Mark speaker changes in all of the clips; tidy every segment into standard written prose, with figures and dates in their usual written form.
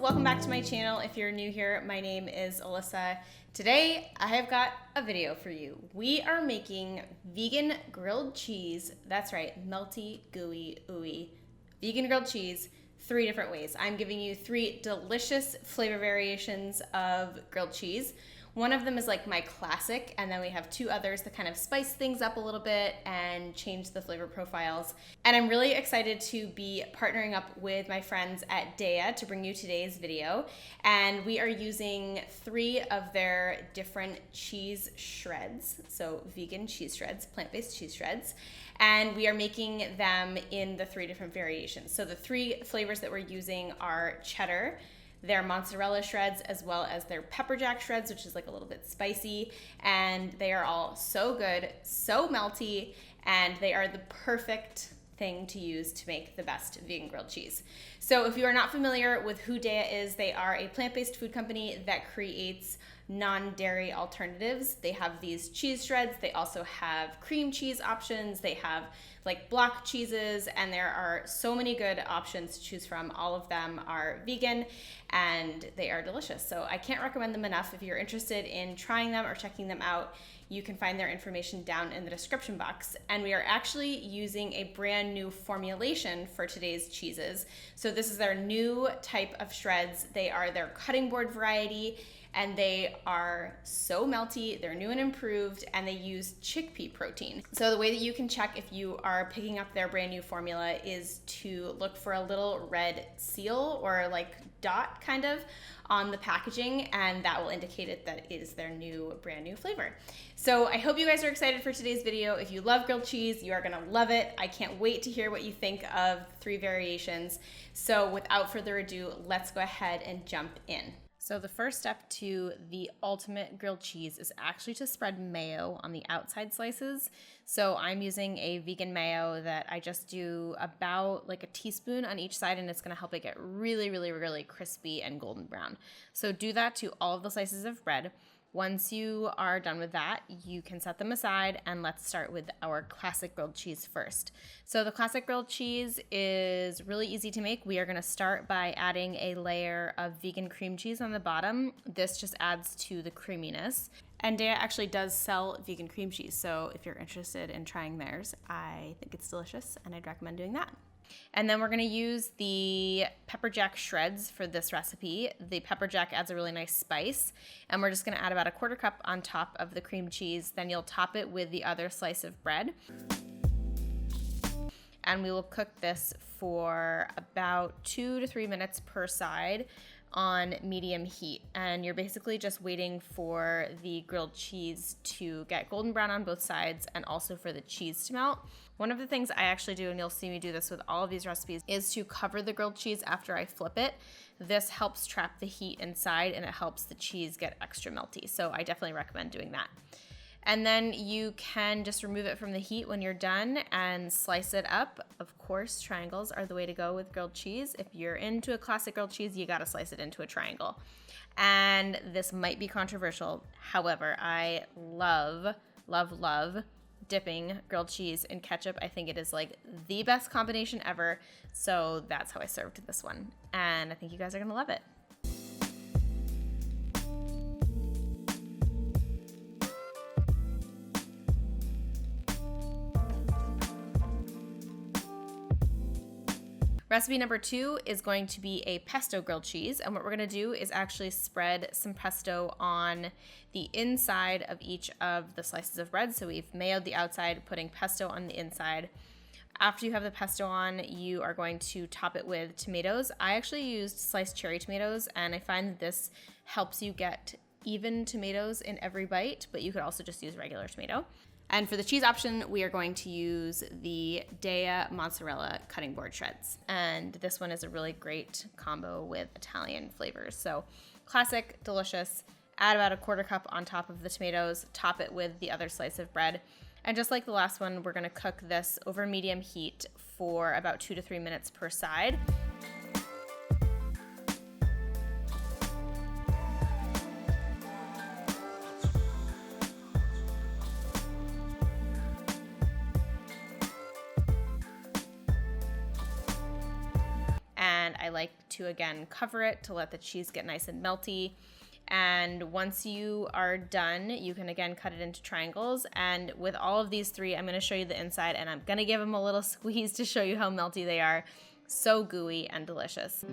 Speaker 1: welcome back to my channel. If you're new here, my name is Alyssa. Today, I have got a video for you. We are making vegan grilled cheese. That's right, melty, gooey, ooey, vegan grilled cheese, 3 different ways. I'm giving you 3 delicious flavor variations of grilled cheese. One of them is like my classic, and then we have 2 others that kind of spice things up a little bit and change the flavor profiles. And I'm really excited to be partnering up with my friends at Daiya to bring you today's video. And we are using 3 of their different cheese shreds, so vegan cheese shreds, plant-based cheese shreds. And we are making them in the 3 different variations. So the 3 flavors that we're using are cheddar, their mozzarella shreds, as well as their pepper jack shreds, which is like a little bit spicy. And they are all so good, so melty, and they are the perfect thing to use to make the best vegan grilled cheese. So if you are not familiar with who Daiya is, they are a plant-based food company that creates non-dairy alternatives. They have these cheese shreds. They also have cream cheese options. They have like block cheeses, and there are so many good options to choose from. All of them are vegan and they are delicious. So I can't recommend them enough. If you're interested in trying them or checking them out, you can find their information down in the description box. And we are actually using a brand new formulation for today's cheeses. So this is their new type of shreds. They are their cutting board variety, and they are so melty. They're new and improved, and they use chickpea protein. So the way that you can check if you are picking up their brand new formula is to look for a little red seal or like dot kind of on the packaging, and that will indicate it that it is their new brand new flavor. So I hope you guys are excited for today's video. If you love grilled cheese, you are gonna love it. I can't wait to hear what you think of the 3 variations. So without further ado, let's go ahead and jump in. So the first step to the ultimate grilled cheese is actually to spread mayo on the outside slices. So I'm using a vegan mayo that I just do about like a teaspoon on each side, and it's gonna help it get really, really, really crispy and golden brown. So do that to all of the slices of bread. Once you are done with that, you can set them aside, and let's start with our classic grilled cheese first. So the classic grilled cheese is really easy to make. We are gonna start by adding a layer of vegan cream cheese on the bottom. This just adds to the creaminess. And Daiya actually does sell vegan cream cheese, so if you're interested in trying theirs, I think it's delicious, and I'd recommend doing that. And then we're gonna use the pepper jack shreds for this recipe. The pepper jack adds a really nice spice, and we're just gonna add about a 1/4 cup on top of the cream cheese. Then you'll top it with the other slice of bread. And we will cook this for about 2 to 3 minutes per side on medium heat. And you're basically just waiting for the grilled cheese to get golden brown on both sides, and also for the cheese to melt. One of the things I actually do, and you'll see me do this with all of these recipes, is to cover the grilled cheese after I flip it. This helps trap the heat inside, and it helps the cheese get extra melty. So I definitely recommend doing that. And then you can just remove it from the heat when you're done and slice it up. Of course, triangles are the way to go with grilled cheese. If you're into a classic grilled cheese, you gotta slice it into a triangle. And this might be controversial. However, I love, love, love dipping grilled cheese in ketchup. I think it is like the best combination ever. So that's how I served this one. And I think you guys are gonna love it. Recipe number 2 is going to be a pesto grilled cheese, and what we're gonna do is actually spread some pesto on the inside of each of the slices of bread. So we've mayoed the outside, putting pesto on the inside. After you have the pesto on, you are going to top it with tomatoes. I actually used sliced cherry tomatoes, and I find that this helps you get even tomatoes in every bite, but you could also just use regular tomato. And for the cheese option, we are going to use the Daiya mozzarella cutting board shreds. And this one is a really great combo with Italian flavors. So classic, delicious, add about a 1/4 cup on top of the tomatoes, top it with the other slice of bread. And just like the last one, we're gonna cook this over medium heat for about 2 to 3 minutes per side. like to, again, cover it to let the cheese get nice and melty. And once you are done, you can again cut it into triangles. And with all of these three, I'm gonna show you the inside, and I'm gonna give them a little squeeze to show you how melty they are. So gooey and delicious.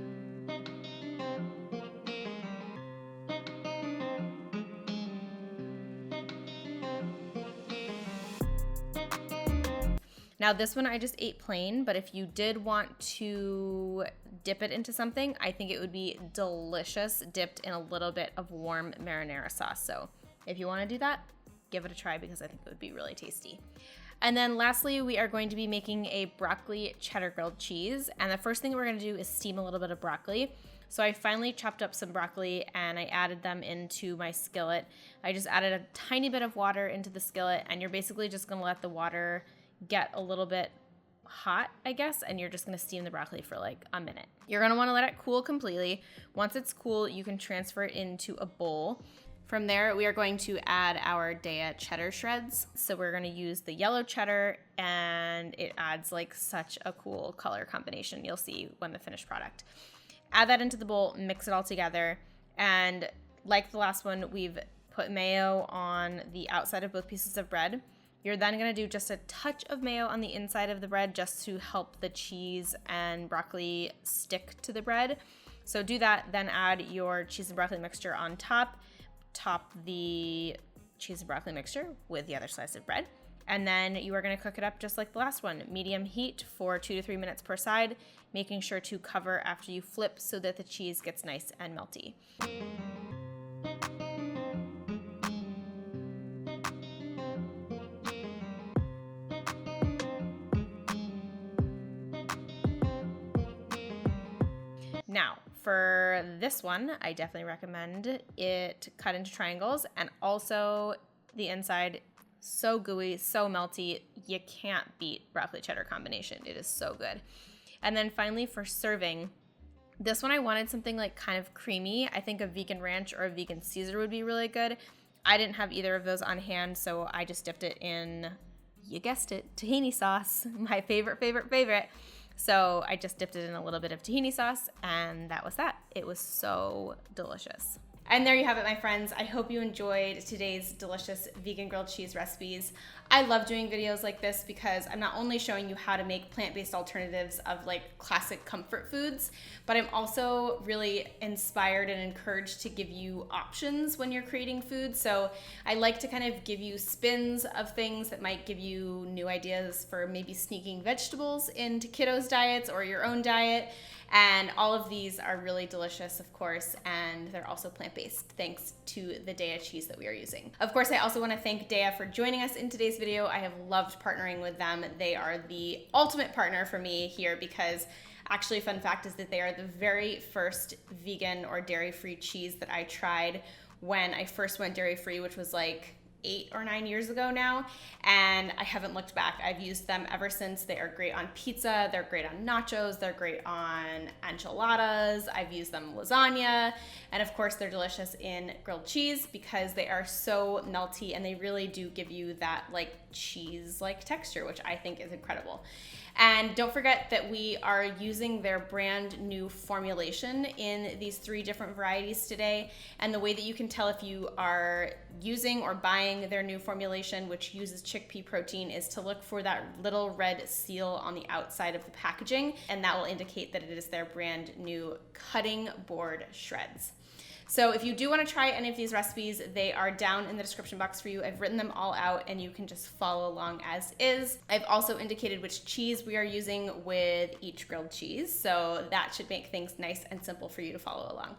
Speaker 1: Now this one I just ate plain, but if you did want to dip it into something, I think it would be delicious dipped in a little bit of warm marinara sauce. So if you want to do that, give it a try because I think it would be really tasty. And then lastly, we are going to be making a broccoli cheddar grilled cheese. And the first thing we're going to do is steam a little bit of broccoli. So I finally chopped up some broccoli and I added them into my skillet. I just added a tiny bit of water into the skillet, and you're basically just going to let the water get a little bit hot, I guess, and you're just gonna steam the broccoli for like a minute. You're gonna wanna let it cool completely. Once it's cool, you can transfer it into a bowl. From there, we are going to add our Daiya cheddar shreds. So we're gonna use the yellow cheddar, and it adds like such a cool color combination. You'll see when the finished product. Add that into the bowl, mix it all together, and like the last one, we've put mayo on the outside of both pieces of bread. You're then gonna do just a touch of mayo on the inside of the bread just to help the cheese and broccoli stick to the bread. So do that, then add your cheese and broccoli mixture on top. Top the cheese and broccoli mixture with the other slice of bread. And then you are gonna cook it up just like the last one. Medium heat for 2 to 3 minutes per side, making sure to cover after you flip so that the cheese gets nice and melty. Now, for this one, I definitely recommend it cut into triangles, and also the inside, so gooey, so melty. You can't beat broccoli cheddar combination. It is so good. And then finally for serving, this one I wanted something like kind of creamy. I think a vegan ranch or a vegan Caesar would be really good. I didn't have either of those on hand, so I just dipped it in, you guessed it, tahini sauce, my favorite. So I just dipped it in a little bit of tahini sauce, and that was that. It was so delicious. And there you have it, my friends. I hope you enjoyed today's delicious vegan grilled cheese recipes. I love doing videos like this because I'm not only showing you how to make plant-based alternatives of like classic comfort foods, but I'm also really inspired and encouraged to give you options when you're creating food. So I like to kind of give you spins of things that might give you new ideas for maybe sneaking vegetables into kiddos' diets or your own diet. And all of these are really delicious, of course, and they're also plant-based thanks to the Daiya cheese that we are using. Of course, I also want to thank Daiya for joining us in today's video. I have loved partnering with them. They are the ultimate partner for me here because actually, fun fact is that they are the very first vegan or dairy-free cheese that I tried when I first went dairy-free, which was like 8 or 9 years ago now, and I haven't looked back. I've used them ever since. They are great on pizza, they're great on nachos, they're great on enchiladas, I've used them in lasagna, and of course they're delicious in grilled cheese because they are so melty and they really do give you that like cheese-like texture, which I think is incredible. And don't forget that we are using their brand new formulation in these 3 different varieties today. And the way that you can tell if you are using or buying their new formulation, which uses chickpea protein, is to look for that little red seal on the outside of the packaging. And that will indicate that it is their brand new cutting board shreds. So if you do want to try any of these recipes, they are down in the description box for you. I've written them all out and you can just follow along as is. I've also indicated which cheese we are using with each grilled cheese, so that should make things nice and simple for you to follow along.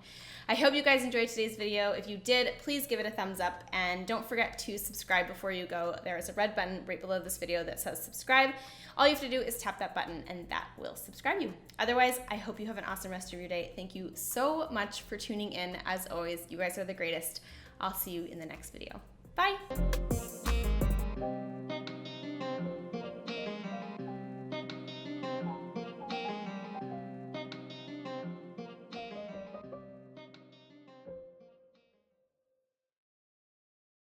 Speaker 1: I hope you guys enjoyed today's video. If you did, please give it a thumbs up and don't forget to subscribe before you go. There is a red button right below this video that says subscribe. All you have to do is tap that button and that will subscribe you. Otherwise, I hope you have an awesome rest of your day. Thank you so much for tuning in. As always, you guys are the greatest. I'll see you in the next video. Bye.